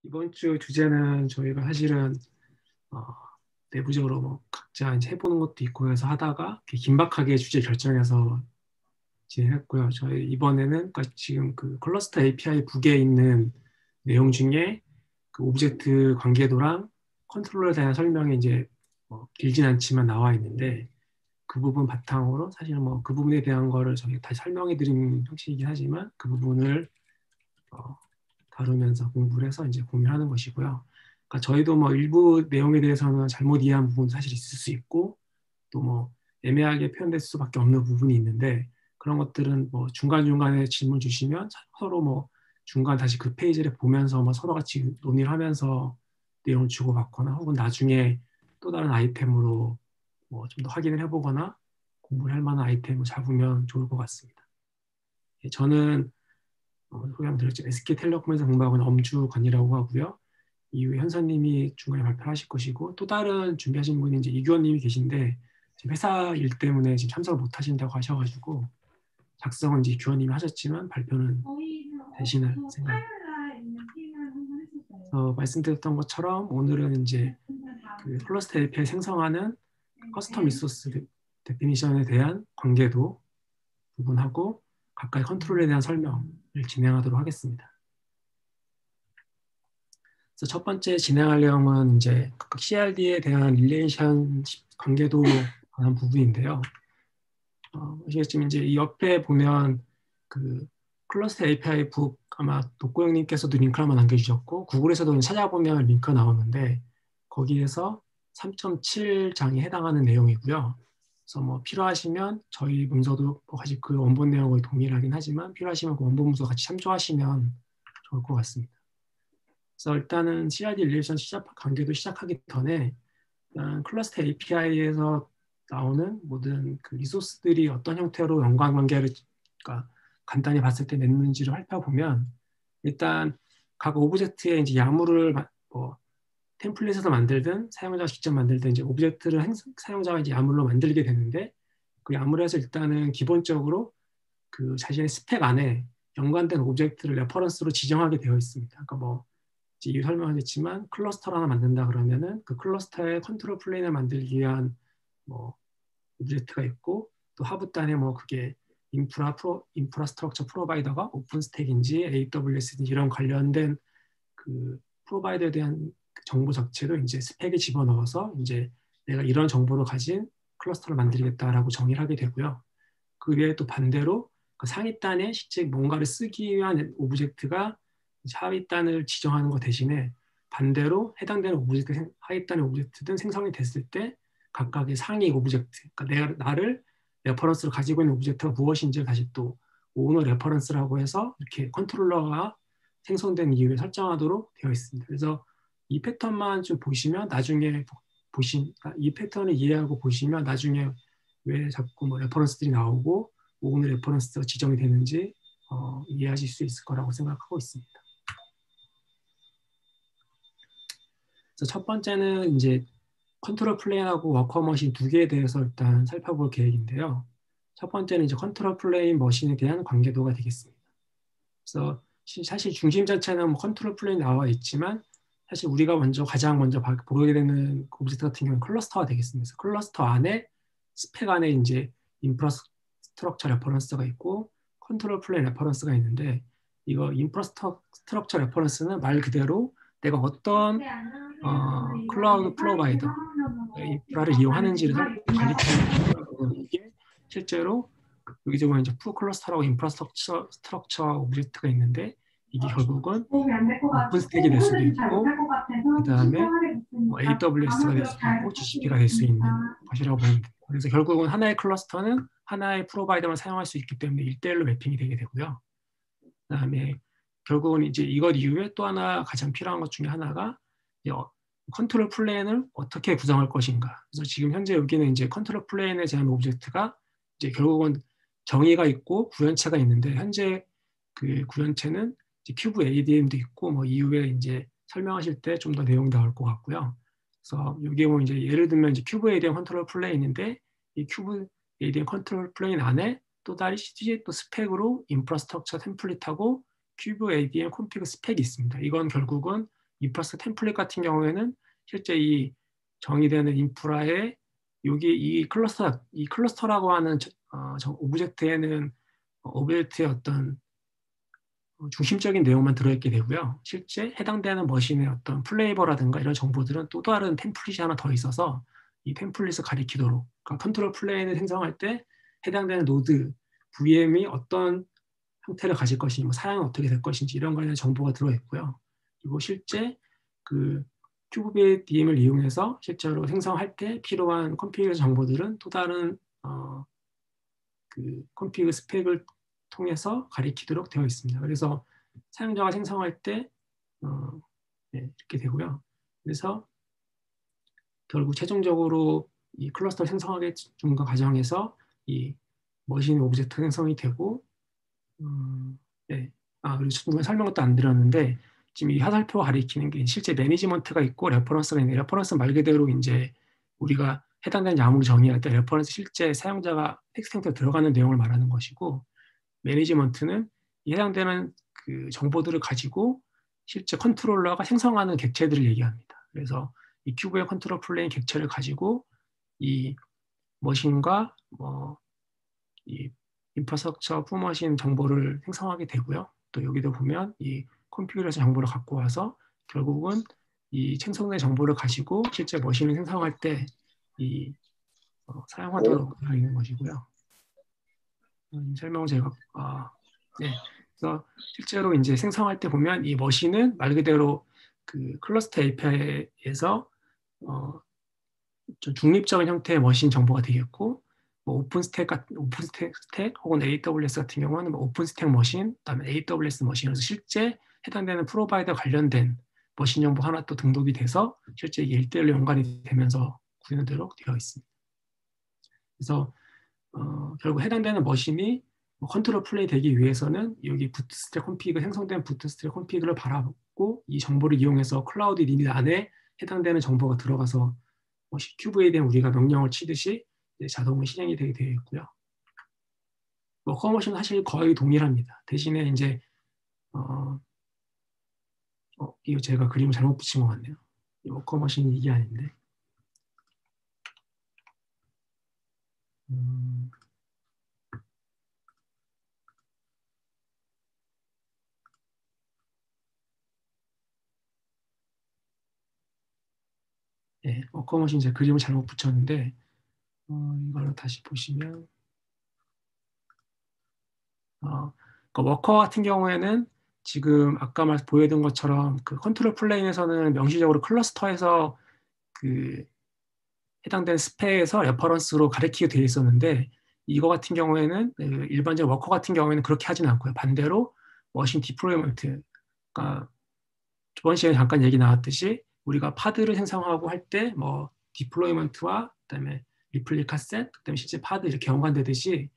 이번 주 주제는 저희가 사실은 어, 내부적으로 뭐 각자 이제 해보는 것도 있고 해서 하다가 이렇게 긴박하게 주제 결정해서 진행했고요. 저희 이번에는 그러니까 지금 그 클러스터 API 북에 있는 내용 중에 그 오브젝트 관계도랑 컨트롤러에 대한 설명이 이제 길진 않지만 나와 있는데 그 부분 바탕으로 사실 뭐 그 부분에 대한 거를 저희 다시 설명해 드리는 형식이긴 하지만 그 부분을 어, 다루면서 공부를 해서 이제 공유하는 것이고요. 그러니까 저희도 뭐 일부 내용에 대해서는 잘못 이해한 부분도 사실 있을 수 있고 또 뭐 애매하게 표현될 수밖에 없는 부분이 있는데 그런 것들은 뭐 중간중간에 질문 주시면 서로 뭐 중간 다시 그 페이지를 보면서 뭐 서로 같이 논의를 하면서 내용을 주고받거나 혹은 나중에 또 다른 아이템으로 뭐 좀 더 확인을 해보거나 공부를 할 만한 아이템을 잡으면 좋을 것 같습니다. 예, 저는 소개 한번 드렸죠. SK텔레콤에서 공부하고 있는 엄주관이라고 하고요. 이후에 현서님이 중간에 발표하실 것이고 또 다른 준비하신 분이 이제 이규원님이 계신데 지금 회사 일 때문에 지금 참석을 못 하신다고 하셔가지고 작성은 이제 규원님이 하셨지만 발표는 대신할 생각입니다. 말씀드렸던 것처럼 오늘은 이제 그 클러스터 API 생성하는 커스텀 리소스 데피니션에 대한 관계도 부분하고 각각의 컨트롤에 대한 설명을 진행하도록 하겠습니다. 그래서 첫 번째 진행할 내용은 이제 각각 CRD에 대한 릴레이션 관계도 관한 부분인데요. 아시겠지만 이제 이 옆에 보면 그 클러스터 API 북 아마 독고 형님께서도 링크 한번 남겨주셨고 구글에서도 찾아보면 링크가 나오는데 거기에서 3.7장에 해당하는 내용이고요. 그래서 뭐 필요하시면 저희 문서도 사실 그 원본 내용을 동일하긴 하지만 필요하시면 그 원본 문서 같이 참조하시면 좋을 것 같습니다. 그래서 일단은 CRD 릴레이션 관계도 시작하기 전에 클러스터 API에서 나오는 모든 그 리소스들이 어떤 형태로 연관관계를 그러니까 간단히 봤을 때 맺는지를 살펴보면 일단 각 오브젝트에 이제 야무를 뭐 템플릿에서 만들든 사용자가 직접 만들든 이제 오브젝트를 사용자가 이제 야물로 만들게 되는데 그 야물에서 일단은 기본적으로 그 자신의 스펙 안에 연관된 오브젝트를 레퍼런스로 지정하게 되어 있습니다. 그러니까 뭐 이제 설명하겠지만 클러스터를 하나 만든다 그러면은 그 클러스터의 컨트롤 플레인을 만들기 위한 뭐 오브젝트가 있고 또 하부단에 뭐 그게 인프라스트럭처 프로바이더가 오픈스택인지 AWS인지 이런 관련된 그 프로바이더에 대한 그 정보 자체도 이제 스펙에 집어넣어서 이제 내가 이런 정보를 가진 클러스터를 만들겠다라고 정의를 하게 되고요. 그 외에 또 반대로 그 상위단에 실제 뭔가를 쓰기 위한 오브젝트가 하위단을 지정하는 것 대신에 반대로 해당되는 오브젝트, 하위단의 오브젝트든 생성이 됐을 때 각각의 상위 오브젝트, 그러니까 나를 레퍼런스로 가지고 있는 오브젝트가 무엇인지를 다시 또 오너 레퍼런스라고 해서 이렇게 컨트롤러가 생성된 이후에 설정하도록 되어 있습니다. 그래서 이 패턴만 좀 보시면 나중에 이 패턴을 이해하고 보시면 나중에 왜 자꾸 뭐 레퍼런스들이 나오고 오너 레퍼런스가 지정이 되는지 이해하실 수 있을 거라고 생각하고 있습니다. 그래서 첫 번째는 이제 컨트롤 플레인하고 워커 머신 두 개에 대해서 일단 살펴볼 계획인데요. 첫 번째는 이제 컨트롤 플레인 머신에 대한 관계도가 되겠습니다. 그래서 사실 중심 자체는 뭐 컨트롤 플레인 나와 있지만 사실 우리가 가장 먼저 보게 되는 오브젝트 같은 경우는 클러스터가 되겠습니다. 그래서 클러스터 안에 스펙 안에 이제 인프라스트럭처 레퍼런스가 있고 컨트롤 플레인 레퍼런스가 있는데 이거 인프라스트럭처 레퍼런스는 말 그대로 내가 어떤 클라우드 프로바이더 인프라를 이용하는지를 가리키는 이게 실제로 여기저기 이제 프로클러스터라고 인프라스트럭처 오브젝트가 있는데 이게 결국은 오픈스택이 될 수도 있고 그 다음에 AWS가 될 수도 있고 GCP가 될 수 있는 것이라고 보면 됩니다. 그래서 결국은 하나의 클러스터는 하나의 프로바이더만 사용할 수 있기 때문에 1대1로 매핑이 되게 되고요. 그 다음에 결국은 이제 이것 이후에 또 하나 가장 필요한 것 중에 하나가 컨트롤 플레인을 어떻게 구성할 것인가. 그래서 지금 현재 여기는 이제 컨트롤 플레인에 대한 오브젝트가 이제 결국은 정의가 있고 구현체가 있는데 현재 그 구현체는 이제 큐브 ADM도 있고 뭐 이후에 이제 설명하실 때 좀 더 내용이 나올 것 같고요. 그래서 여기 보면 이제 예를 들면 이제 큐브 ADM 컨트롤 플레인인데 이 큐브 ADM 컨트롤 플레인 안에 또 다른 또 스펙으로 인프라스트럭처 템플릿하고 큐브 ADM 콘피그 스펙이 있습니다. 이건 결국은 인프라스트럭처 템플릿 같은 경우에는 실제 이 정의되는 인프라에 여기 이 클러스터라고 하는 오브젝트에는 오브젝트의 어떤 중심적인 내용만 들어있게 되고요. 실제 해당되는 머신의 어떤 플레이버라든가 이런 정보들은 또 다른 템플릿이 하나 더 있어서 이 템플릿을 가리키도록, 그러니까 컨트롤 플레인을 생성할 때 해당되는 노드, VM이 어떤 형태를 가질 것인지, 뭐 사양은 어떻게 될 것인지 이런 거에 대한 정보가 들어있고요. 그리고 실제 그 큐브VM을 이용해서 실제로 생성할 때 필요한 컨피그 정보들은 또 다른 그 컨피그 스펙을 통해서 가리키도록 되어 있습니다. 그래서 사용자가 생성할 때 네, 이렇게 되고요. 그래서 결국 최종적으로 이 클러스터 생성하게 중간 과정에서 이 머신 오브젝트 생성이 되고 네. 그리고 중간에 설명도 안 드렸는데 지금 이 화살표가 가리키는 게 실제 매니지먼트가 있고 레퍼런스가 있는데 레퍼런스 말 그대로 이제 우리가 해당되는 야무를 정의할 때 레퍼런스 실제 사용자가 텍스트 형태로 들어가는 내용을 말하는 것이고 매니지먼트는 해당되는 그 정보들을 가지고 실제 컨트롤러가 생성하는 객체들을 얘기합니다. 그래서 이 큐브의 컨트롤 플레인 객체를 가지고 이 머신과 이 인프라스트럭처 푸머신 정보를 생성하게 되고요. 또 여기도 보면 이 컨피그레이션 정보를 갖고 와서 결국은 이 생성된 정보를 가지고 실제 머신을 생성할 때 이 사용하도록 되어 있는 것이고요. 설명을 제가 네. 그래서 실제로 이제 생성할 때 보면 이 머신은 말 그대로 그 클러스터 API에서 좀 중립적인 형태의 머신 정보가 되겠고 뭐 오픈스택 혹은 AWS 같은 경우는 뭐 오픈스택 머신, 그다음에 AWS 머신에서 실제 해당되는 프로바이더 관련된 머신 정보 하나 또 등록이 돼서 실제 이게 1대1로 연관이 되면서 구현되도록 되어 있습니다. 그래서 결국 해당되는 머신이 컨트롤 플레이 되기 위해서는 여기 부트스트랩 콘피그 생성된 부트스트랩 콘피그를 바라보고 이 정보를 이용해서 클라우드 리밋 안에 해당되는 정보가 들어가서 큐브에 대한 우리가 명령을 치듯이 자동으로 실행이 되게 되어 있고요. 워커머신은 사실 거의 동일합니다. 대신에 이제 이거 제가 그림을 잘못 붙인 것 같네요. 워커머신이 이게 아닌데. 네, 워커머신 제 그림을 잘못 붙였는데 이걸로 다시 보시면 그 워커 같은 경우에는 지금 아까 보여준 것처럼 그 컨트롤 플레인에서는 명시적으로 클러스터에서 그 해당된 스펙에서 레퍼런스로 가리키게 되어 있었는데 이거 같은 경우에는 일반적 워커 같은 경우에는 그렇게 하진 않고요. 반대로 머신 디플로이먼트, 그러니까 저번 시간에 잠깐 얘기 나왔듯이 우리가 파드를 생성하고 할 때 뭐 디플로이먼트와 그다음에 리플리카 셋, 그다음에 실제 파드 이렇게 연관되듯이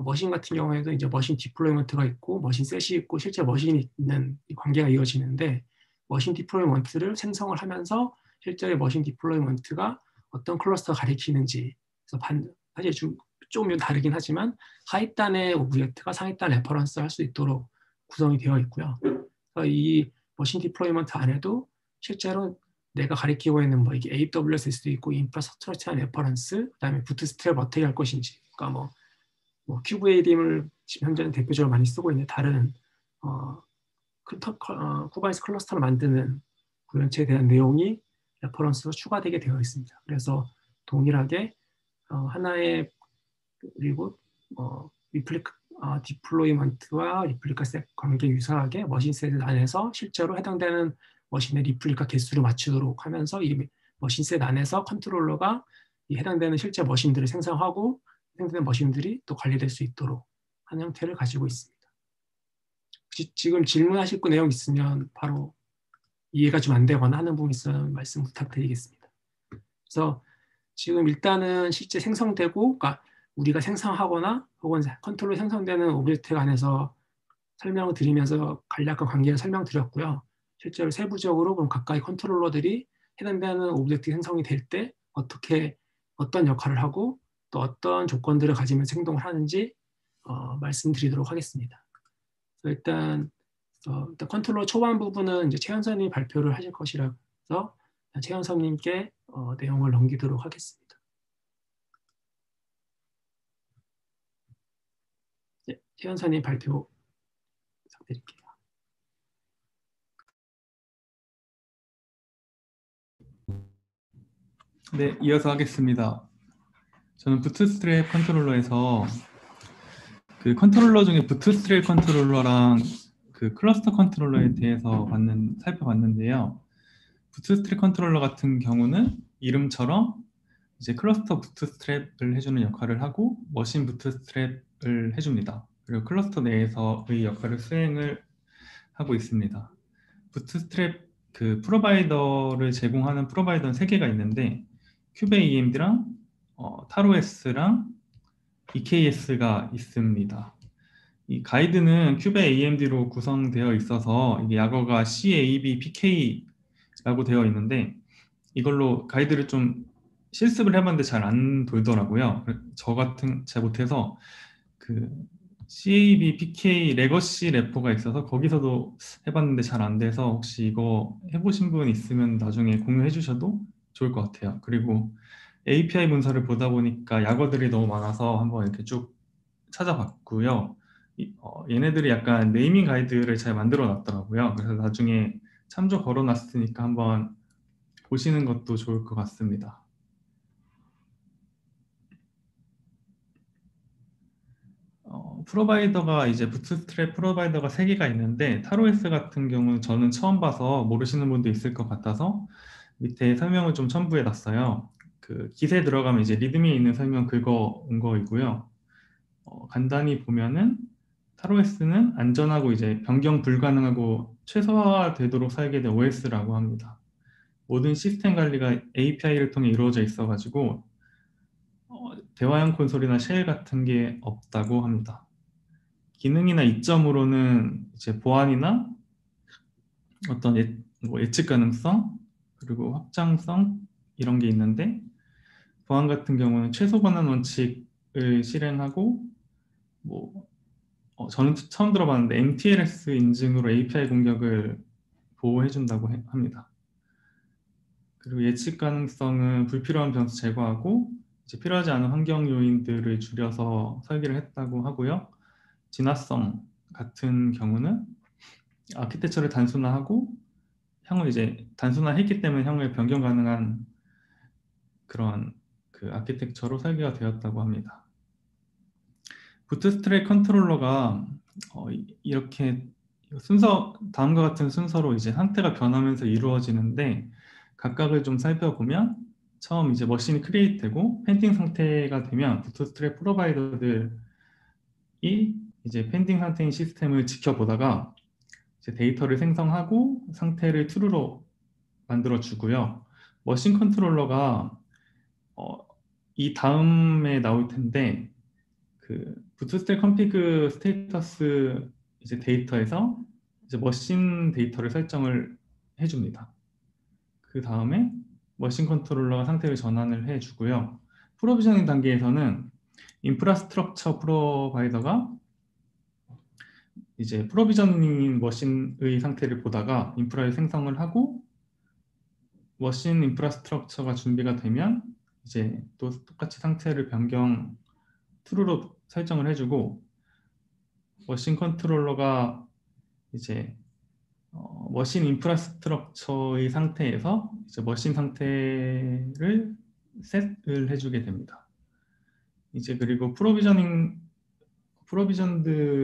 머신 같은 경우에도 이제 머신 디플로이먼트가 있고 머신 셋이 있고 실제 머신이 있는 관계가 이어지는데 머신 디플로이먼트를 생성을 하면서 실제 머신 디플로이먼트가 어떤 클러스터가 가리키는지 그래서 사실 좀 다르긴 하지만 하위단의 오브젝트가 상위단 레퍼런스 할 수 있도록 구성이 되어 있고요. 이 머신 디플로이먼트 안에도 실제로 내가 가리키고 있는 뭐 이게 AWS일 수도 있고 인프라스트럭처 레퍼런스, 그다음에 부트스트랩 어떻게 할 것인지, 그러니까 뭐 큐브ADM을 지금 현재는 대표적으로 많이 쓰고 있는 다른 쿠버네티스 클러스터를 만드는 구현체에 대한 내용이 레퍼런스로 추가되게 되어 있습니다. 그래서 동일하게 하나의 그리고 디플로이먼트와 리플리카 셋 관계 유사하게 머신 셋 안에서 실제로 해당되는 머신의 리플리카 개수를 맞추도록 하면서 이 머신 셋 안에서 컨트롤러가 이 해당되는 실제 머신들을 생성하고 해당되는 머신들이 또 관리될 수 있도록 하는 형태를 가지고 있습니다. 지금 질문하실 내용 있으면 바로 이해가 좀 안 되거나 하는 부분 있으면 말씀 부탁드리겠습니다. 그래서 지금 일단은 실제 생성되고, 그러니까 우리가 생성하거나 혹은 컨트롤로 생성되는 오브젝트 안에서 설명을 드리면서 간략한 관계를 설명드렸고요. 실제로 세부적으로 그럼 각각의 컨트롤러들이 해당되는 오브젝트 생성이 될 때 어떤 역할을 하고 또 어떤 조건들을 가지면서 행동을 하는지 말씀드리도록 하겠습니다. 일단 일단 컨트롤러 초반 부분은 이제 최현선님이 발표를 하실 것이라서 최현선님께 내용을 넘기도록 하겠습니다. 네, 최현선님 발표 부탁드릴게요. 네, 이어서 하겠습니다. 저는 부트스트랩 컨트롤러에서 그 컨트롤러 중에 부트스트랩 컨트롤러랑 그 클러스터 컨트롤러에 대해서 살펴봤는데요. 부트스트랩 컨트롤러 같은 경우는 이름처럼 이제 클러스터 부트스트랩을 해주는 역할을 하고 머신 부트스트랩을 해줍니다. 그리고 클러스터 내에서의 역할을 수행을 하고 있습니다. 부트스트랩 그 프로바이더를 제공하는 프로바이더는 3개가 있는데 큐베 EMD랑 타로S랑 EKS가 있습니다. 이 가이드는 큐베 AMD로 구성되어 있어서 이게 약어가 CAB PK라고 되어 있는데 이걸로 가이드를 좀 실습을 해봤는데 잘 안 돌더라고요. 잘 못해서 그 CAB PK 레거시 래퍼가 있어서 거기서도 해봤는데 잘 안 돼서 혹시 이거 해보신 분 있으면 나중에 공유해 주셔도 좋을 것 같아요. 그리고 API 문서를 보다 보니까 약어들이 너무 많아서 한번 이렇게 쭉 찾아봤고요. 얘네들이 약간 네이밍 가이드를 잘 만들어 놨더라고요. 그래서 나중에 참조 걸어 놨으니까 한번 보시는 것도 좋을 것 같습니다. 프로바이더가 이제 부트스트랩 프로바이더가 3개가 있는데 타로S 같은 경우는 저는 처음 봐서 모르시는 분도 있을 것 같아서 밑에 설명을 좀 첨부해 놨어요. 그 기세 들어가면 이제 리드미에 있는 설명 긁어 온 거이고요. 간단히 보면은 타로S는 안전하고 이제 변경 불가능하고 최소화되도록 설계된 OS라고 합니다. 모든 시스템 관리가 API를 통해 이루어져 있어가지고 대화형 콘솔이나 쉘 같은 게 없다고 합니다. 기능이나 이점으로는 이제 보안이나 어떤 예측 가능성 그리고 확장성 이런 게 있는데 보안 같은 경우는 최소 권한 원칙을 실행하고 뭐 저는 처음 들어봤는데 MTLS 인증으로 API 공격을 보호해준다고 합니다. 그리고 예측 가능성은 불필요한 변수 제거하고 이제 필요하지 않은 환경 요인들을 줄여서 설계를 했다고 하고요. 진화성 같은 경우는 아키텍처를 단순화하고 향후 이제 단순화했기 때문에 향후에 변경 가능한 그런 그 아키텍처로 설계가 되었다고 합니다. 부트스트랩 컨트롤러가 이렇게 다음과 같은 순서로 이제 상태가 변하면서 이루어지는데 각각을 좀 살펴보면 처음 이제 머신이 크리에이트되고 펜딩 상태가 되면 부트스트랩 프로바이더들이 이제 펜딩 상태인 시스템을 지켜보다가 이제 데이터를 생성하고 상태를 true로 만들어 주고요. 머신 컨트롤러가 이 다음에 나올 텐데 그 부트스트랩 컨피그 스테이터스 이제 데이터에서 이제 머신 데이터를 설정을 해줍니다. 그 다음에 머신 컨트롤러가 상태를 전환을 해주고요. 프로비저닝 단계에서는 인프라스트럭처 프로바이더가 이제 프로비저닝 머신의 상태를 보다가 인프라를 생성을 하고 머신 인프라스트럭처가 준비가 되면 이제 또 똑같이 상태를 변경 true로 설정을 해주고 머신 컨트롤러가 이제 머신 인프라스트럭처의 상태에서 이제 머신 상태를 셋을 해주게 됩니다. 이제 그리고 프로비전드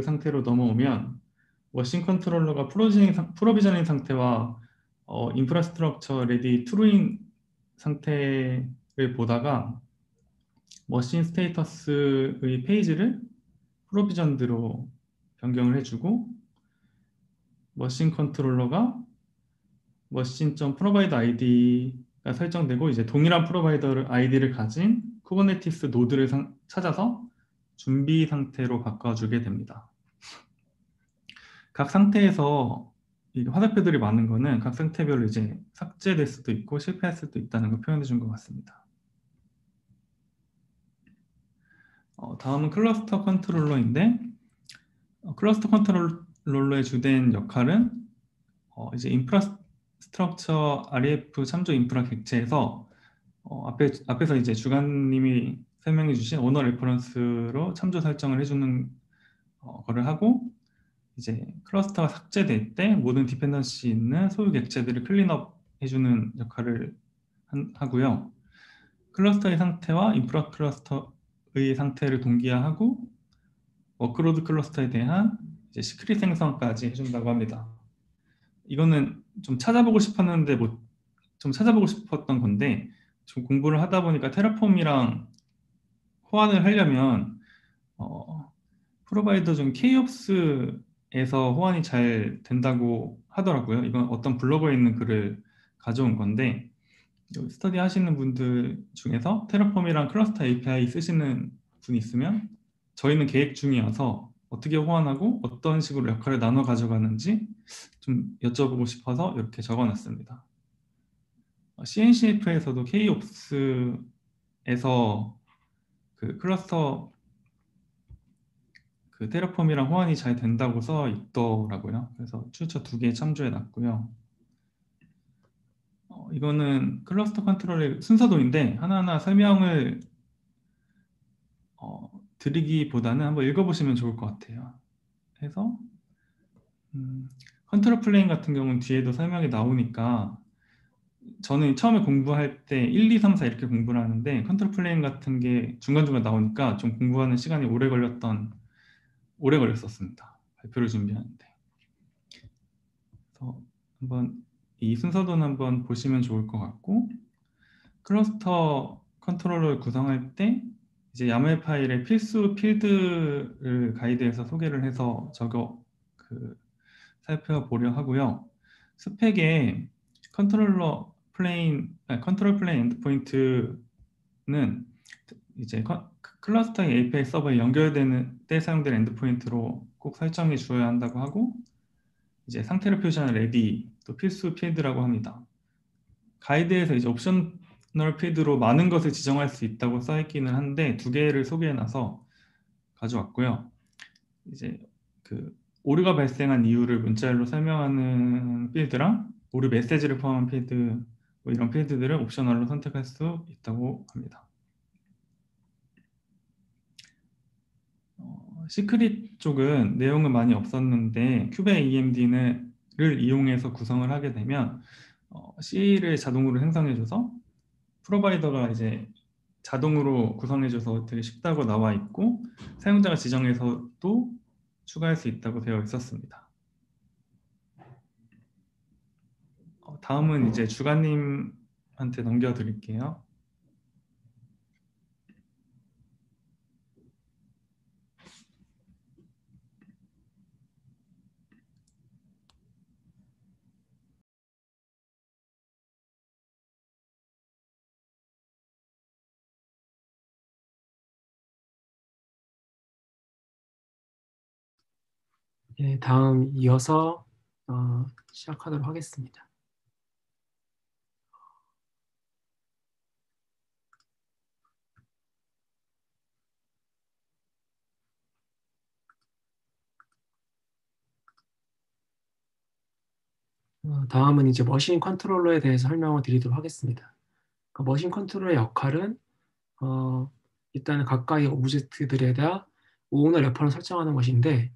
상태로 넘어오면 머신 컨트롤러가 프로비저닝 상태와 인프라스트럭처 레디 트루인 상태를 보다가 머신 스테이터스의 페이지를 프로비전드로 변경을 해주고 머신 컨트롤러가 머신.프로바이더 아이디가 설정되고 이제 동일한 프로바이더 아이디를 가진 쿠버네티스 노드를 찾아서 준비 상태로 바꿔주게 됩니다. 각 상태에서 이 화살표들이 많은 거는 각 상태별로 이제 삭제될 수도 있고 실패할 수도 있다는 걸 표현해 준 것 같습니다. 다음은 클러스터 컨트롤러인데 클러스터 컨트롤러의 주된 역할은 이제 인프라스트럭처 REF 참조 인프라 객체에서 앞에서 이제 주관님이 설명해 주신 오너 레퍼런스로 참조 설정을 해주는 거를 하고, 이제 클러스터가 삭제될 때 모든 디펜던시 있는 소유 객체들을 클린업 해주는 역할을 하고요. 클러스터의 상태와 인프라 클러스터의 상태를 동기화하고 워크로드 클러스터에 대한 이제 시크릿 생성까지 해준다고 합니다. 이거는 좀 찾아보고 싶었는데 좀 찾아보고 싶었던 건데, 좀 공부를 하다 보니까 테라폼이랑 호환을 하려면 프로바이더 중 K옵스에서 호환이 잘 된다고 하더라고요. 이건 어떤 블로그에 있는 글을 가져온 건데, 스터디 하시는 분들 중에서 테라폼이랑 클러스터 API 쓰시는 분이 있으면 저희는 계획 중이어서 어떻게 호환하고 어떤 식으로 역할을 나눠 가져가는지 좀 여쭤보고 싶어서 이렇게 적어놨습니다. CNCF에서도 K옵스에서 그 클러스터 그 테라폼이랑 호환이 잘 된다고 써 있더라고요. 그래서 출처 2개 참조해 놨고요. 이거는 클러스터 컨트롤의 순서도인데 하나하나 설명을 드리기보다는 한번 읽어보시면 좋을 것 같아요. 그래서 컨트롤 플레인 같은 경우는 뒤에도 설명이 나오니까, 저는 처음에 공부할 때 1, 2, 3, 4 이렇게 공부를 하는데 컨트롤 플레인 같은 게 중간중간 나오니까 좀 공부하는 시간이 오래 걸렸었습니다. 발표를 준비하는데. 그래서 한번 이 순서도는 한번 보시면 좋을 것 같고, 클러스터 컨트롤러를 구성할 때 이제 야멜 파일의 필수 필드를 가이드에서 소개를 해서 살펴보려 하고요. 스펙에 컨트롤 플레인 엔드포인트는 이제 클러스터의 API 서버에 연결되는 때 사용되는 엔드포인트로 꼭 설정해 주어야 한다고 하고, 이제 상태를 표시하는 레디 또 필수 필드라고 합니다. 가이드에서 이제 옵셔널 필드로 많은 것을 지정할 수 있다고 써 있기는 한데 2개를 소개해놔서 가져왔고요. 이제 그 오류가 발생한 이유를 문자열로 설명하는 필드랑 오류 메시지를 포함한 필드, 뭐 이런 필드들을 옵셔널로 선택할 수 있다고 합니다. 시크릿 쪽은 내용은 많이 없었는데 큐베 AMD를 이용해서 구성을 하게 되면 C를 자동으로 생성해줘서 프로바이더가 이제 자동으로 구성해줘서 되게 쉽다고 나와 있고, 사용자가 지정해서도 추가할 수 있다고 되어 있었습니다. 다음은 이제 주관님한테 넘겨드릴게요. 예, 다음 이어서 시작하도록 하겠습니다. 다음은 이제 머신 컨트롤러에 대해서 설명을 드리도록 하겠습니다. 머신 컨트롤러의 역할은 일단은 각각의 오브젝트들에다 오너 레퍼런스 설정하는 것인데,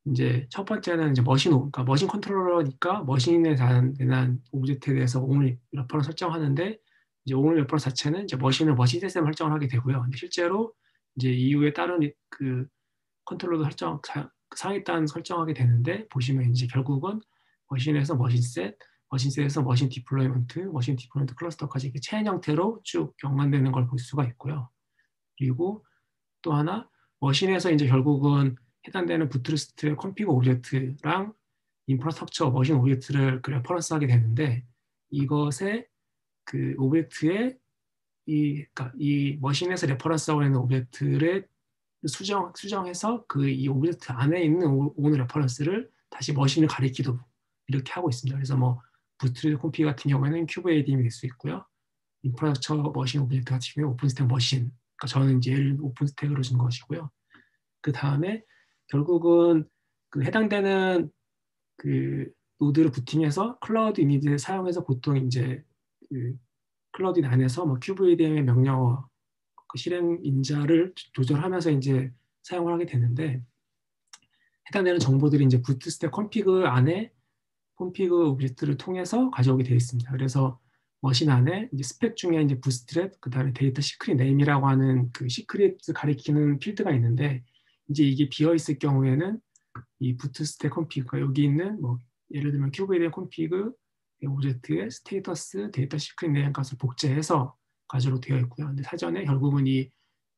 이제 첫 번째는 이제 그러니까 머신 컨트롤러니까 머신에 대한 오브젝트에 대해서 오너 레퍼런스 설정하는데, 이제 오너 레퍼런스 자체는 이제 머신 시스템 설정을 하게 되고요. 근데 실제로 이제 이후에 다른 그 컨트롤러 상위단 설정하게 되는데, 보시면 이제 결국은 머신에서 머신셋에서 머신 디플로이먼트 클러스터까지 이렇게 체인 형태로 쭉 연관되는 걸 볼 수가 있고요. 그리고 또 하나, 머신에서 이제 결국은 해당되는 부트스트랩 컴피그 오브젝트랑 인프라스트럭처 머신 오브젝트를 레퍼런스하게 되는데, 이것의 그 오브젝트의 그러니까 이 머신에서 레퍼런스하고 있는 오브젝트를 수정해서 이 오브젝트 안에 있는 오너 레퍼런스를 다시 머신을 가리키도록 이렇게 하고 있습니다. 그래서 뭐 부트 콤피 같은 경우에는 큐브 ADM이 될 수 있고요. 인프라스트럭처 머신 오브젝트 같은 경우에 오픈스택 머신, 그러니까 저는 이제 얘를 오픈스택으로 준 것이고요. 그 다음에 결국은 그 해당되는 그 노드를 부팅해서 클라우드 이니드를 사용해서 보통 이제 그 클라우드 안에서 뭐 큐브이디엠의 명령어 그 실행 인자를 조절하면서 이제 사용을 하게 되는데 해당되는 정보들이 이제 부트스트랩 컴피그 안에 컴피그 오브젝트를 통해서 가져오게 되어 있습니다. 그래서 머신 안에 이제 스펙 중에 이제 부트스트랩 그다음에 데이터 시크릿 네임이라고 하는 그 시크릿을 가리키는 필드가 있는데 이제 이게 비어 있을 경우에는 이 부트스트랩 컴피그가 여기 있는 뭐 예를 들면 큐브이디엠 컴피그 오브젝트의 스테이터스 데이터 시크릿 네임 값을 복제해서 가져로 되어 있고요. 근데 사전에 결국은 이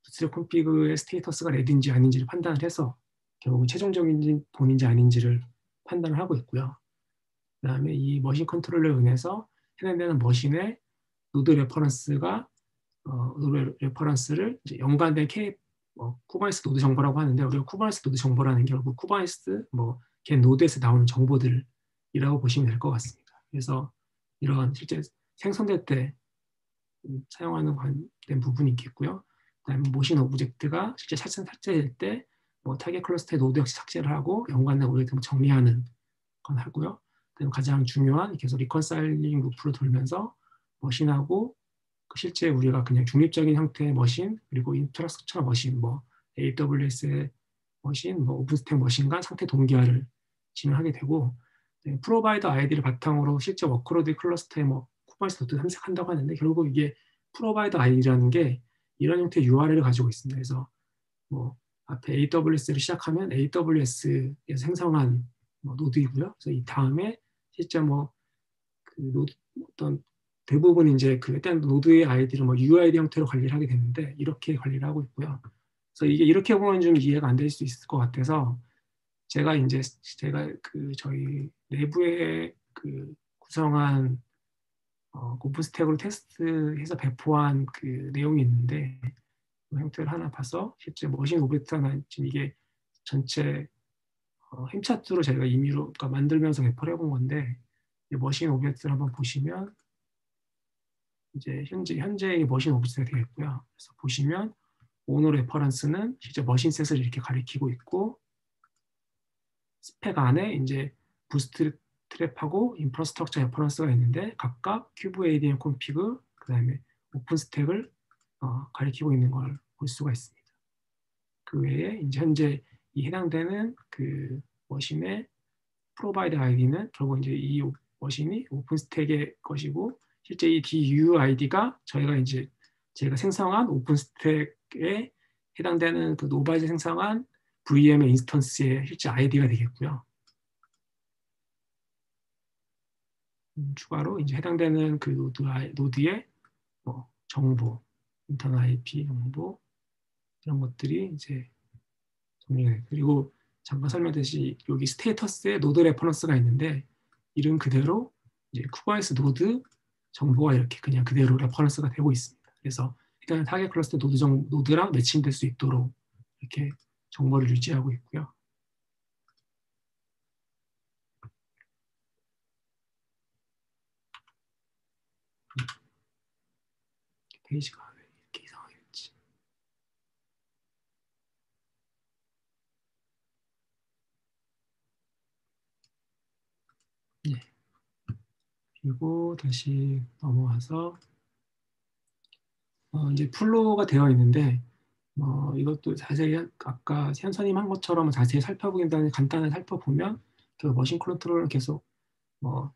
부트스트랩 컴피그의 스테이터스가 레드인지 아닌지를 판단을 해서 결국은 최종적인 본인지 아닌지를 판단을 하고 있고요. 그다음에 이 머신 컨트롤러에 의해서 해당되는 머신의 노드 레퍼런스가 노드 레퍼런스를 이제 연관된 쿠버네티스 노드 정보라고 하는데 우리가 쿠버네티스 노드 정보라는 게 결국 쿠버네티스 걔 노드에서 나오는 정보들이라고 보시면 될 것 같습니다. 그래서 이런 실제 생성될 때 사용하는 관련된 부분이 있겠고요. 그다음에 모신 오브젝트가 실제 삭제될 때 타겟 클러스터의 노드 역시 삭제를 하고 연관된 오브젝트 정리하는 건 하고요. 그다음에 가장 중요한 계속 리컨사일링 루프로 돌면서 머신하고 실제 우리가 그냥 중립적인 형태의 머신 그리고 인프라스트럭처 머신 AWS의 머신 오픈스택 머신 간 상태 동기화를 진행하게 되고 프로바이더 아이디를 바탕으로 실제 워크로드 클러스터에 쿠버네티스 노드 탐색한다고 하는데 결국 이게 프로바이더 아이디라는 게 이런 형태의 URL을 가지고 있습니다. 그래서 앞에 AWS를 시작하면 AWS에서 생성한 노드이고요. 그래서 이 다음에 실제 그 노드 어떤 대부분 이제 그 일단 노드의 아이디를 UID 형태로 관리를 하게 되는데 이렇게 관리를 하고 있고요. 그래서 이게 이렇게 보면 좀 이해가 안 될 수 있을 것 같아서 제가 그 저희 내부에 그 구성한 오픈스택으로 테스트해서 배포한 그 내용이 있는데 그 형태를 하나 봐서 실제 머신 오브젝트나 지금 이게 전체 햄 차트로 저희가 임의로 그러니까 만들면서 배포를 해본 건데 머신 오브젝트를 한번 보시면 이제 현재의 머신 오브젝트가 되겠고요. 그래서 보시면 오너 레퍼런스는 실제 머신셋을 이렇게 가리키고 있고 스펙 안에 이제 부스트 트랩하고 인프라스트럭처 레퍼런스가 있는데 각각 큐브 ADM 콘피그 그다음에 오픈 스택을 가리키고 있는 걸 볼 수가 있습니다. 그 외에 이제 현재 이 해당되는 그 머신의 프로바이드 아이디는 결국 이제 이 머신이 오픈 스택의 것이고 실제 이 DUID가 제가 생성한 오픈 스택에 해당되는 그 노바이즈 생성한 VM의 인스턴스의 실제 아이디가 되겠고요. 추가로 이제 해당되는 그 노드의 정보, 인터널 IP 정보 이런 것들이 이제 정리가 돼요. 그리고 잠깐 설명드렸듯이 여기 스테이터스에 노드 레퍼런스가 있는데 이름 그대로 이제 쿠버네티스 노드 정보가 이렇게 그냥 그대로 레퍼런스가 되고 있습니다. 그래서 일단 타겟 클러스터 노드랑 매칭될 수 있도록 이렇게 정보를 유지하고 있고요. 페이지가 왜 이렇게 이상하게 됐지? 네. 그리고 다시 넘어와서 이제 플로우가 되어 있는데 이것도 자세히 아까 현선님 한 것처럼 자세히 살펴보긴다는 간단히 살펴보면 그 머신 컨트롤을 계속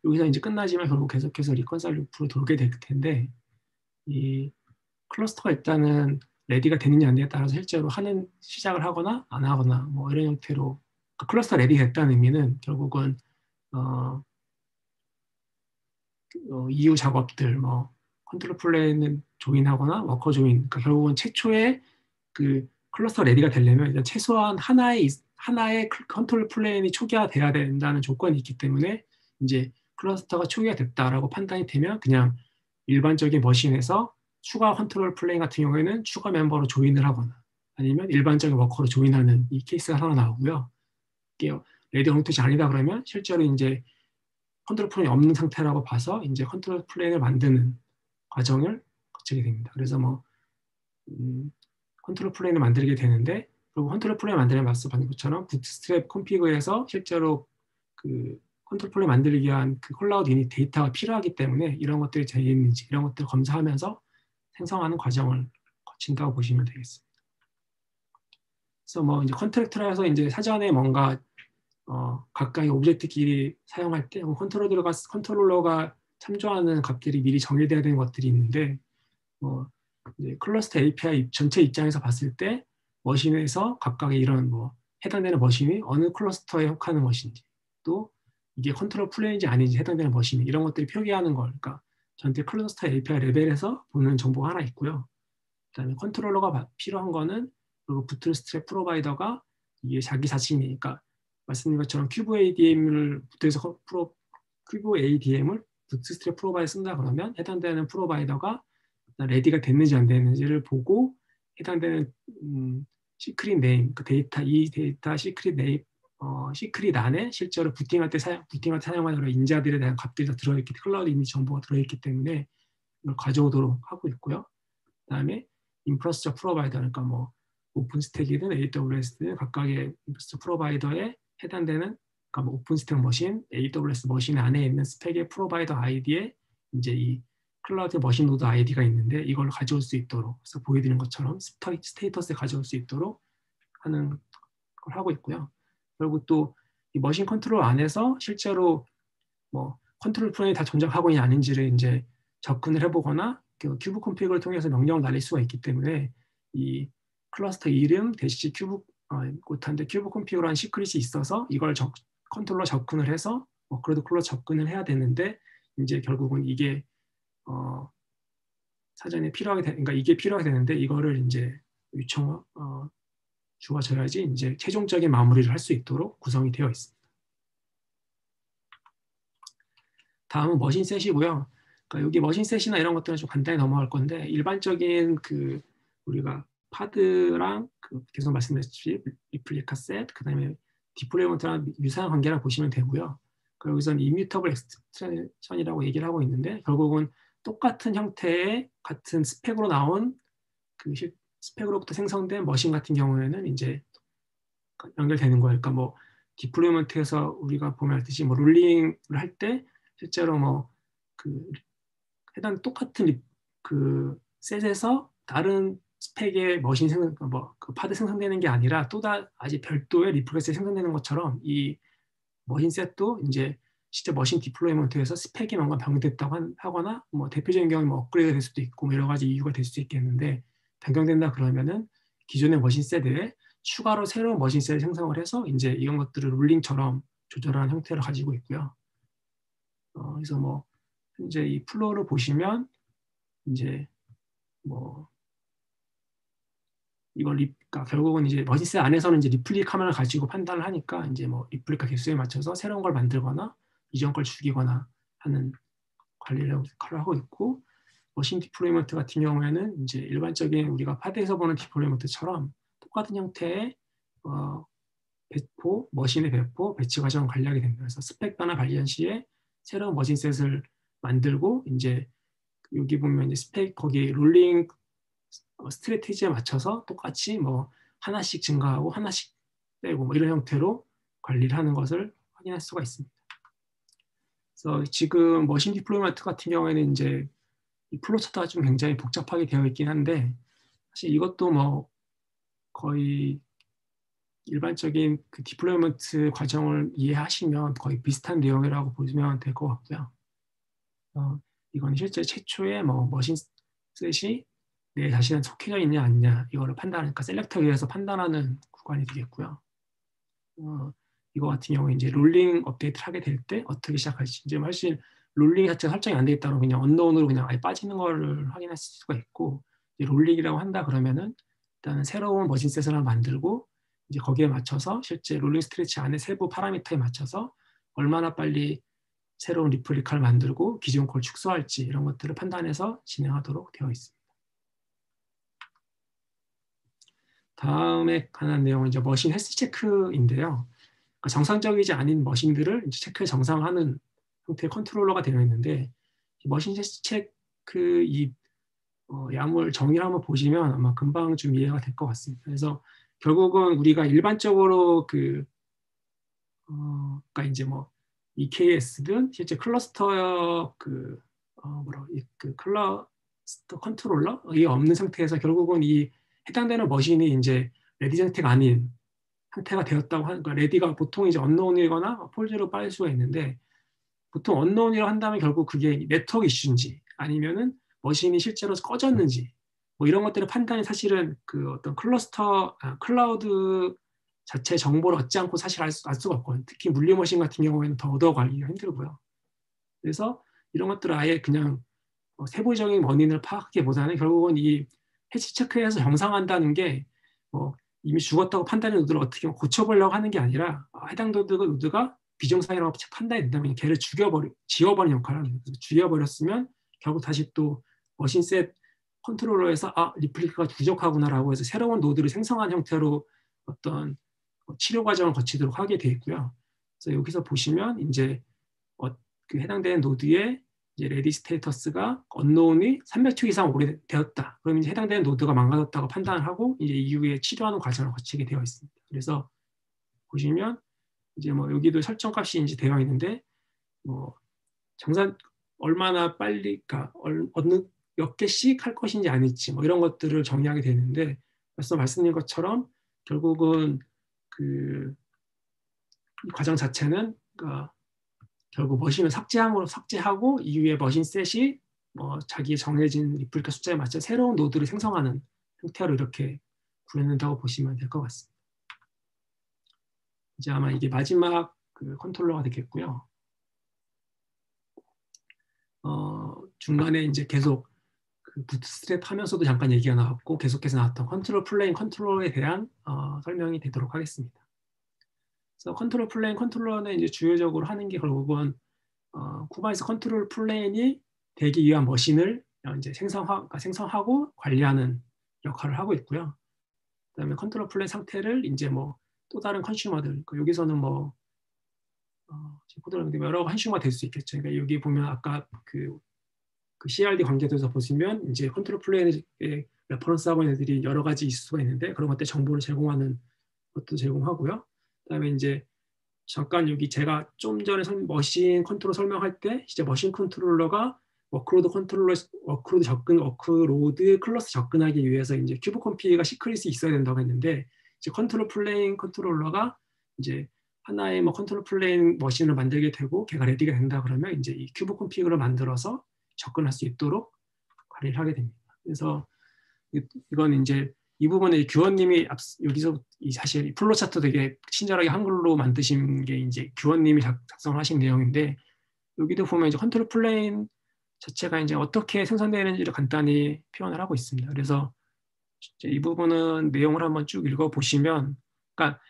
여기서 이제 끝나지만 결국 계속해서 리컨사일 루프로 돌게 될 텐데 이 클러스터가 일단은 레디가 되느냐 안 되느냐에 따라서 실제로 시작을 하거나 안 하거나 이런 형태로 그 클러스터 레디 됐다는 의미는 결국은 이후 작업들 컨트롤 플레이는 조인하거나 워커 조인 그러니까 결국은 최초에 그 클러스터 레디가 되려면 일단 최소한 하나의 컨트롤 플레인이 초기화돼야 된다는 조건이 있기 때문에 이제 클러스터가 초기화 됐다라고 판단이 되면 그냥 일반적인 머신에서 추가 컨트롤 플레인 같은 경우에는 추가 멤버로 조인을 하거나 아니면 일반적인 워커로 조인하는 이 케이스가 하나 나오고요. 이게 레디 언투지 아니다 그러면 실제로 이제 컨트롤 플레인이 없는 상태라고 봐서 이제 컨트롤 플레인을 만드는 과정을 거치게 됩니다. 그래서 컨트롤 플레인을 만들게 되는데 그리고 컨트롤 플레인 만드는 말씀 받는 것처럼 부트스트랩 콘피그에서 실제로 그 컨트롤 플레이 만들기 위한 그 클라우드 유닛 데이터가 필요하기 때문에 이런 것들이 되어 있는지 이런 것들을 검사하면서 생성하는 과정을 거친다고 보시면 되겠습니다. 그래서 뭐 이제 컨트랙터라서 이제 사전에 뭔가 각각의 오브젝트끼리 사용할 때 컨트롤러가 참조하는 값들이 미리 정해져야 되는 것들이 있는데 뭐 이제 클러스터 API 전체 입장에서 봤을 때 머신에서 각각의 이런 뭐 해당되는 머신이 어느 클러스터에 속하는 것인지 또 이게 컨트롤 플레인지 아닌지 해당되는 머신이 이런 것들이 표기하는 걸 그러니까 전체 클러스터 API 레벨에서 보는 정보가 하나 있고요. 그다음에 컨트롤러가 필요한 거는 그리고 부트스트랩 프로바이더가 이게 자기 자신이 그러니까 말씀드린 것처럼 큐브 ADM을 부트스트랩 프로바이더 쓴다 그러면 해당되는 프로바이더가 레디가 됐는지 안 됐는지를 보고 해당되는 시크릿 네임, 그 이 데이터 시크릿 네임, 시크릿 안에 실제로 부팅할 때 사용하는 인자들에 대한 값들이 다 들어있기 클라우드 이미지 정보가 들어있기 때문에 이걸 가져오도록 하고 있고요. 그다음에 인프라스트럭처 프로바이더 그러니까 뭐 오픈스택이든 AWS든 각각의 인프라스트럭처 프로바이더에 해당되는 그러니까 뭐 오픈스택 머신, AWS 머신 안에 있는 스펙의 프로바이더 아이디에 이제 이 클라우드 머신 노드 아이디가 있는데 이걸 가져올 수 있도록 그래서 보여드린 것처럼 스테이터스에 가져올 수 있도록 하는 걸 하고 있고요. 그리고 또 이 머신 컨트롤 안에서 실제로 뭐 컨트롤 플레인이 다 정작하고 있냐 아닌지를 이제 접근을 해보거나 그 큐브 컨피그를 통해서 명령을 날릴 수가 있기 때문에 이 클러스터 이름 대시 큐브 곧한데 큐브 컨피그라는 시크릿이 있어서 이걸 컨트롤러 접근을 해서 그래도 클러 접근을 해야 되는데 이제 결국은 이게 사전에 그러니까 이게 필요하게 되는데 이거를 이제 주어져야지 이제 최종적인 마무리를 할 수 있도록 구성이 되어 있습니다. 다음은 머신셋이고요. 그러니까 여기 머신셋이나 이런 것들은 좀 간단히 넘어갈 건데 일반적인 그 우리가 파드랑 그 계속 말씀드렸듯이 리플리카 셋, 그다음에 디플로이먼트랑 유사한 관계라 보시면 되고요. 그리고 여기서는 이뮤터블 엑스텐션이라고 얘기를 하고 있는데 결국은 똑같은 형태의 같은 스펙으로 나온 그 스펙으로부터 생성된 머신 같은 경우에는 이제 연결되는 거예요. 그러니까 뭐 디플로이먼트에서 우리가 보면 알듯이 뭐 롤링을 할 때 실제로 뭐 그 해당 똑같은 그 셋에서 다른 스펙의 머신 그 파드 생성되는 게 아니라 아직 별도의 리플레스에 생성되는 것처럼 이 머신 셋도 이제 실제 머신 디플로이먼트에서 스펙이 뭔가 변경됐다고 하거나 뭐 대표적인 경우는 뭐 업그레이드 될 수도 있고 뭐 여러 가지 이유가 될 수도 있겠는데 변경된다 그러면은 기존의 머신 셋에 추가로 새로운 머신 셋을 생성을 해서 이제 이런 것들을 롤링처럼 조절하는 형태를 가지고 있고요. 그래서 뭐 현재 이 플로우를 보시면 이제 뭐 이걸 그러니까 결국은 이제 머신셋 안에서는 이제 리플리카만을 가지고 판단을 하니까 이제 뭐 리플리카 개수에 맞춰서 새로운 걸 만들거나 이전 걸 죽이거나 하는 관리를 하고 있고 머신 디플로이먼트 같은 경우에는 이제 일반적인 우리가 파드에서 보는 디플로이먼트처럼 똑같은 형태의 배포, 머신의 배포, 배치 과정을 관리하게 됩니다. 그래서 스펙 변화 발견 시에 새로운 머신셋을 만들고 이제 여기 보면 이제 스펙 거기 롤링 스트래티지에 맞춰서 똑같이 뭐 하나씩 증가하고 하나씩 빼고 뭐 이런 형태로 관리를 하는 것을 확인할 수가 있습니다. 그래서 지금 머신 디플로이먼트 같은 경우에는 이제 이 플로우 차트가 좀 굉장히 복잡하게 되어 있긴 한데 사실 이것도 뭐 거의 일반적인 그 디플로이먼트 과정을 이해하시면 거의 비슷한 내용이라고 보시면 될 것 같고요. 이건 실제 최초의 뭐 머신셋이 내 자신은 속해져 있냐 아니냐 이거를 판단하니까 셀렉터 위에서 판단하는 구간이 되겠고요. 이거 같은 경우에 이제 롤링 업데이트를 하게 될 때 어떻게 시작할지 이제 훨씬 롤링 자체가 설정이 안 돼 있다면 그냥 언노운으로 그냥 아예 빠지는 거를 확인할 수가 있고 이제 롤링이라고 한다 그러면은 일단은 새로운 머신셋을 하나 만들고 이제 거기에 맞춰서 실제 롤링 스트레치 안에 세부 파라미터에 맞춰서 얼마나 빨리 새로운 리플리카를 만들고 기존 걸 축소할지 이런 것들을 판단해서 진행하도록 되어 있습니다. 다음에 관한 내용은 이제 머신 헬스 체크인데요. 그러니까 정상적이지 않은 머신들을 이제 체크에 정상화하는 형태의 컨트롤러가 되어 있는데 머신 헬스 체크 이 야물 정의를 한번 보시면 아마 금방 좀 이해가 될 것 같습니다. 그래서 결국은 우리가 일반적으로 그러니까 이제 뭐 EKS든 실제 클러스터 그 클러스터 컨트롤러이 없는 상태에서 결국은 이 해당되는 머신이 이제 레디 상태가 아닌 상태가 되었다고 하는, 그러니까 레디가 보통 이제 언노운이거나 폴즈로 빠질 수가 있는데, 보통 언노운이라고 한다면 결국 그게 네트워크 이슈인지 아니면은 머신이 실제로 꺼졌는지 뭐 이런 것들의 판단이 사실은 그 어떤 클라우드 자체 정보를 얻지 않고 사실 알 수가 없거든요. 특히 물리 머신 같은 경우에는 더 얻어가기가 힘들고요. 그래서 이런 것들을 아예 그냥 세부적인 원인을 파악하기보다는 결국은 이 해치 체크해서 정상화한다는 게 이미 죽었다고 판단한 노드를 어떻게 고쳐보려고 하는 게 아니라 해당 노드가 비정상이라고 판단이 된다면 걔를 지워버리는 역할을 합니다. 죽여버렸으면 결국 다시 또 머신셋 컨트롤러에서 리플리카가 부족하구나라고 해서 새로운 노드를 생성한 형태로 어떤 치료 과정을 거치도록 하게 돼 있고요. 그래서 여기서 보시면 이제 그 해당되는 노드의 이제 레디 스테이터스가 언노운이 300초 이상 오래되었다. 그러면 이제 해당되는 노드가 망가졌다고 판단을 하고 이제 이후에 치료하는 과정을 거치게 되어 있습니다. 그래서 보시면 이제 여기도 설정값이 이제 되어 있는데 정상 얼마나 빨리, 그러니까 어느 몇 개씩 할 것인지 아닐지 이런 것들을 정의하게 되는데, 벌써 말씀드린 것처럼 결국은 그 이 과정 자체는 그러니까 결국 머신을 삭제하고 이후에 머신 셋이 자기의 정해진 리플리카 숫자에 맞춰 새로운 노드를 생성하는 형태로 이렇게 구현된다고 보시면 될 것 같습니다. 이제 아마 이게 마지막 그 컨트롤러가 되겠고요. 중간에 이제 계속 그 부트스트랩 하면서도 잠깐 얘기가 나왔고 계속해서 나왔던 컨트롤 플레인 컨트롤러에 대한 설명이 되도록 하겠습니다. 그래서 컨트롤 플레인 컨트롤러는 이제 주요적으로 하는 게 결국은 쿠버네티스 컨트롤 플레인이 되기 위한 머신을 이제 생성하고 관리하는 역할을 하고 있고요. 그다음에 컨트롤 플레인 상태를 이제 또 다른 컨슈머들, 여기서는 코드를 여러 컨슈머가 될 수 있겠죠. 그러니까 여기 보면 아까 그 CRD 관계도에서 보시면 이제 컨트롤 플레인에 레퍼런스하고 있는 애들이 여러 가지 있을 수가 있는데 그런 것들 정보를 제공하는 것도 제공하고요. 그다음에 이제 잠깐 여기 제가 좀 전에 머신 컨트롤 설명할 때 이제 머신 컨트롤러가 워크로드 클러스 접근하기 위해서 이제 큐브 컴피가 시크릿이 있어야 된다고 했는데, 이제 컨트롤 플레인 컨트롤러가 이제 하나의 컨트롤 플레인 머신을 만들게 되고 걔가 레디가 된다 그러면 이제 이 큐브 컴피그를 만들어서 접근할 수 있도록 관리를 하게 됩니다. 그래서 이건 이제 이 부분에 규원님이 여기서 사실 플로 차트 되게 친절하게 한글로 만드신 게 이제 규원님이 작성을 하신 내용인데, 여기도 보면 이제 컨트롤 플레인 자체가 이제 어떻게 생성되는지를 간단히 표현을 하고 있습니다. 그래서 이 부분은 내용을 한번 쭉 읽어보시면, 그러니까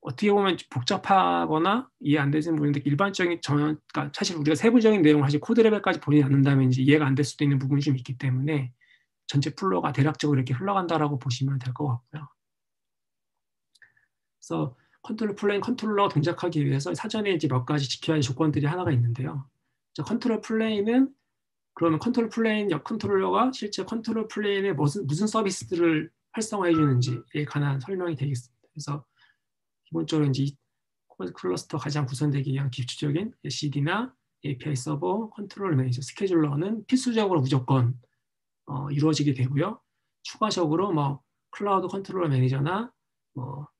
어떻게 보면 복잡하거나 이해 안 되는 부분인데 일반적인 그러니까 사실 우리가 세부적인 내용을 사실 코드 레벨까지 보지 않는다면 이제 이해가 안 될 수도 있는 부분이 좀 있기 때문에 전체 플로우가 대략적으로 이렇게 흘러간다라고 보시면 될 것 같고요. 그래서 컨트롤 플레인 컨트롤러 동작하기 위해서 사전에 이제 몇 가지 지켜야 할 조건들이 하나가 있는데요. 컨트롤 플레인은 그러면 컨트롤 플레인 역 컨트롤러가 실제 컨트롤 플레인에 무슨 서비스들을 활성화해 주는지에 관한 설명이 되겠습니다. 그래서 기본적으로 이제 클러스터 가장 구성되기 위한 기초적인 CD나 API 서버, 컨트롤 매니저, 스케줄러는 필수적으로 무조건 이루어지게 되고요. 추가적으로 클라우드 컨트롤 매니저나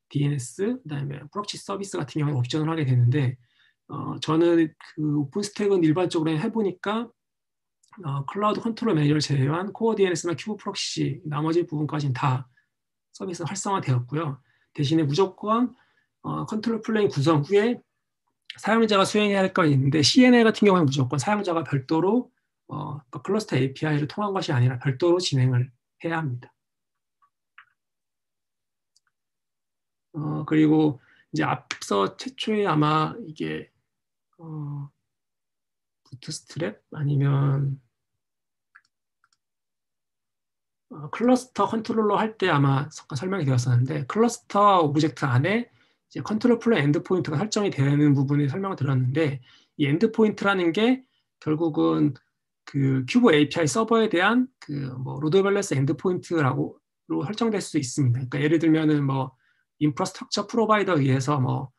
DNS, 그다음에 프록시 서비스 같은 경우는 옵션을 하게 되는데, 저는 그 오픈스택은 일반적으로 해보니까 클라우드 컨트롤 매니저를 제외한 코어 DNS나 큐브 프록시 나머지 부분까지는 다 서비스 활성화되었고요. 대신에 무조건 컨트롤 플레인 구성 후에 사용자가 수행해야 할 건 있는데, CNA 같은 경우는 무조건 사용자가 별도로 클러스터 API를 통한 것이 아니라 별도로 진행을 해야 합니다. 그리고 이제 앞서 최초에 아마 이게 부트스트랩 아니면 클러스터 컨트롤러 할 때 아마 설명이 되었었는데, 클러스터 오브젝트 안에 이제 컨트롤 플레인 엔드포인트가 설정이 되는 부분에 설명을 드렸는데, 이 엔드포인트라는 게 결국은 그 큐브 API 서버에 대한 그 로드 밸런스 엔드포인트라고 설정될 수 있습니다. 그러니까 예를 들면은 인프라스트럭처 프로바이더에 의해서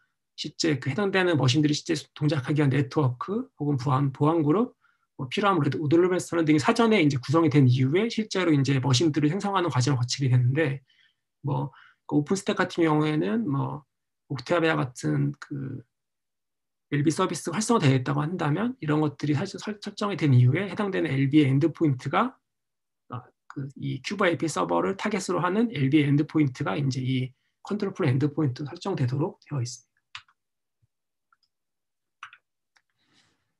실제 그 해당되는 머신들이 실제 동작하기 위한 네트워크 혹은 보안 그룹, 뭐 필요한 우드르벨 서너 등이 사전에 이제 구성이 된 이후에 실제로 이제 머신들을 생성하는 과정을 거치게 되는데, 뭐 그 오픈스택 같은 경우에는 뭐 옥타비아 같은 그 LB 서비스가 활성화되어 있다고 한다면 이런 것들이 사실 설정이 된 이후에 해당되는 LB의 엔드포인트가 이 큐버 API 서버를 타겟으로 하는 LB의 엔드포인트가 이제 이 컨트롤 플레이 엔드포인트 설정되도록 되어 있습니다.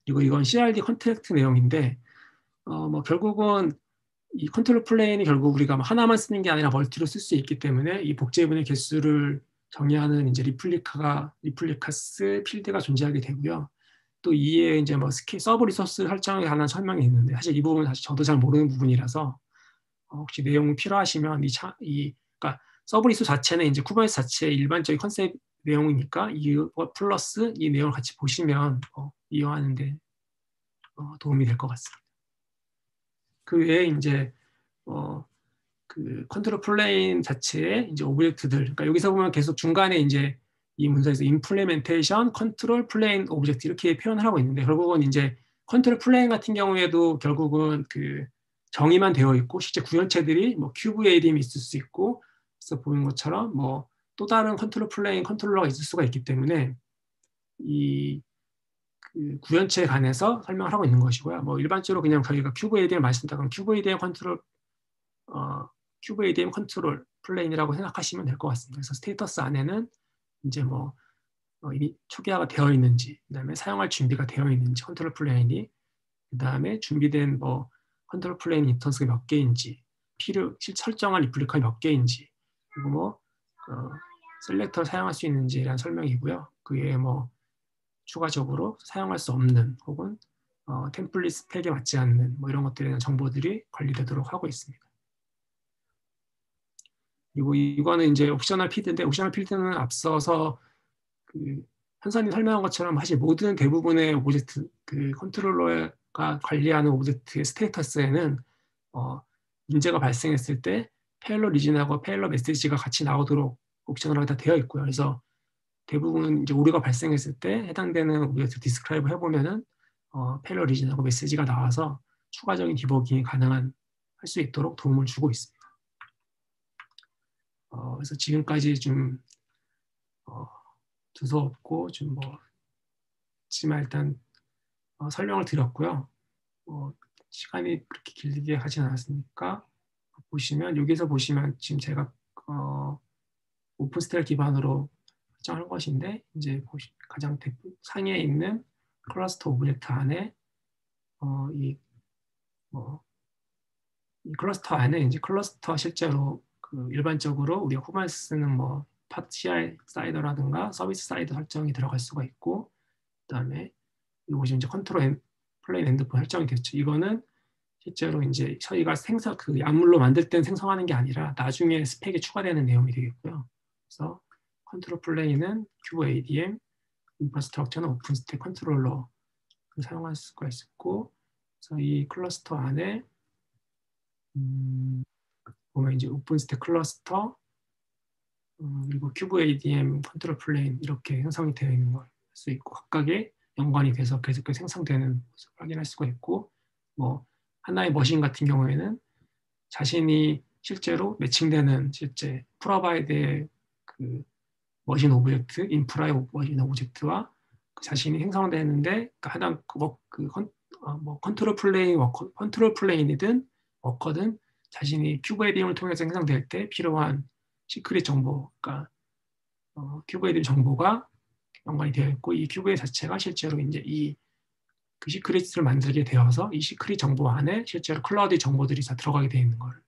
그리고 이건 CRD 컨트랙트 내용인데, 뭐 결국은 이 컨트롤 플레인이 결국 우리가 하나만 쓰는 게 아니라 멀티로 쓸 수 있기 때문에 이 복제분의 개수를 정의하는 이제 리플리카스 필드가 존재하게 되고요. 또 이에 이제 뭐 서브 리소스 설정에 관한 설명이 있는데, 사실 이 부분은 사실 저도 잘 모르는 부분이라서 혹시 내용이 필요하시면 그러니까 서브 리소스 자체는 이제 쿠버네티스 자체의 일반적인 컨셉 내용이니까 이거 플러스 이 내용을 같이 보시면 이해하는데 도움이 될 것 같습니다. 그 외에 이제 그 컨트롤 플레인 자체의 이제 오브젝트들, 그러니까 여기서 보면 계속 중간에 이제 이 문서에서 implementation, 컨트롤 플레인 오브젝트 이렇게 표현을 하고 있는데, 결국은 이제 컨트롤 플레인 같은 경우에도 결국은 그 정의만 되어 있고 실제 구현체들이 뭐 큐브 ADM이 있을 수 있고, 그래서 보는 것처럼 뭐 또 다른 컨트롤 플레인 컨트롤러가 있을 수가 있기 때문에 이 그 구현체에 관해서 설명을 하고 있는 것이고요. 뭐 일반적으로 그냥 저희가 큐브 ADM 말씀드린 그럼 큐브 ADM 컨트롤 플레인이라고 생각하시면 될 것 같습니다. 그래서 스테이터스 안에는 이제 뭐 이미 초기화가 되어 있는지, 그다음에 사용할 준비가 되어 있는지 컨트롤 플레인이, 그다음에 준비된 뭐 컨트롤 플레인 인스턴스가 몇 개인지, 설정할 리플리카 몇 개인지, 그리고 뭐 셀렉터를 사용할 수 있는지라는 설명이고요. 그 외에 뭐 추가적으로 사용할 수 없는 혹은 템플릿 스펙에 맞지 않는 뭐 이런 것들에 대한 정보들이 관리되도록 하고 있습니다. 그리고 이거는 이제 옵셔널 필드인데, 옵셔널 필드는 앞서서 그 현선이 설명한 것처럼 사실 모든 대부분의 오브젝트, 그 컨트롤러가 관리하는 오브젝트의 스테이터스에는 문제가 발생했을 때 페일러 리진하고 페일러 메시지가 같이 나오도록 옵셔널하게 다 되어 있고요. 그래서 대부분 이제 오류가 발생했을 때 해당되는 오브젝트 디스크라이브 해보면은 페일러 리진하고 메시지가 나와서 추가적인 디버깅이 할 수 있도록 도움을 주고 있습니다. 그래서 지금까지 좀 두서없고 좀 있지만 일단 설명을 드렸고요. 시간이 그렇게 길게 하진 않았으니까 보시면, 여기서 보시면 지금 제가 오픈스택 기반으로 설정한 것인데, 이제 가장 상위에 있는 클러스터 오브젝트 안에 이 클러스터 안에 이제 클러스터 실제로 그 일반적으로 우리가 쿠버네티스 쓰는 뭐 파티알 사이더라든가 서비스 사이더 설정이 들어갈 수가 있고, 그다음에 이것이 이제 컨트롤 플레인 엔드포인트 설정이 됐죠. 이거는 실제로 이제 저희가 그 약물로 만들 때는 생성하는 게 아니라 나중에 스펙에 추가되는 내용이 되겠고요. 그래서 컨트롤 플레인은 큐브 ADM, 인프라스트럭처는 오픈스택 컨트롤러 사용할 수가 있고, 그래서 이 클러스터 안에 보면 이제 오픈스택 클러스터 그리고 큐브 ADM 컨트롤 플레인 이렇게 형성이 되어 있는 걸 할 수 있고, 각각의 연관이 돼서 계속 생성되는 모습을 확인할 수가 있고, 뭐 하나의 머신 같은 경우에는 자신이 실제로 매칭되는 실제 프로바이드의 그 머신 오브젝트, 인프라의 머신 오브젝트와 자신이 생성되는데 해당 컨트롤 플레인이든 워커든 자신이 큐브 ADM을 통해서 생성될 때 필요한 시크릿 정보, 그러니까 큐브 ADM 정보가 연관이 되어 있고, 이 큐브 자체가 실제로 이제 그 시크릿을 만들게 되어서 이 시크릿 정보 안에 실제로 클라우드 정보들이 다 들어가게 되어 있는 걸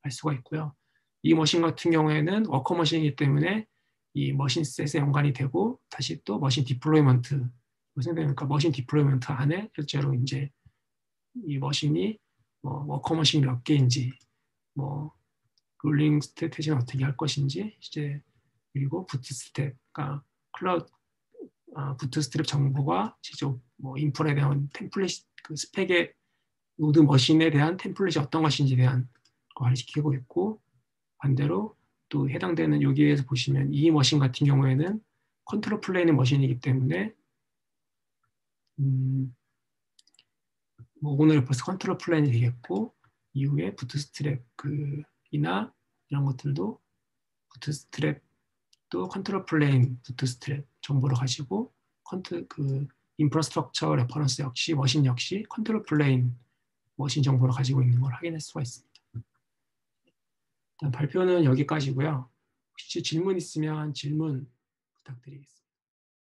알 수가 있고요. 이 머신 같은 경우에는 워커 머신이기 때문에 이 머신 셋에 연관이 되고, 다시 또 머신 디플로이먼트, 그러니까 머신 디플로이먼트 안에 실제로 이제 이 머신이 워커 머신이 몇 개인지, 롤링 스태티지는 어떻게 할 것인지, 이제 그리고 부트스트랩, 그러니까 부트스트랩 정보가 실제 인프라에 대한 템플릿, 그 스펙의 노드 머신에 대한 템플릿이 어떤 것인지에 대한 걸 시키고 있고, 반대로 또 해당되는 여기에서 보시면 이 머신 같은 경우에는 컨트롤 플레인의 머신이기 때문에 뭐 오늘 벌써 컨트롤 플레인이 되겠고 이후에 부트스트랩 이나 이런 것들도 부트스트랩도 컨트롤 플레인 부트스트랩 정보를 가지고 인프라스트럭처 레퍼런스 역시 머신 역시 컨트롤 플레인 머신 정보를 가지고 있는 걸 확인할 수가 있습니다. 일단 발표는 여기까지고요. 혹시 질문 있으면 질문 부탁드리겠습니다.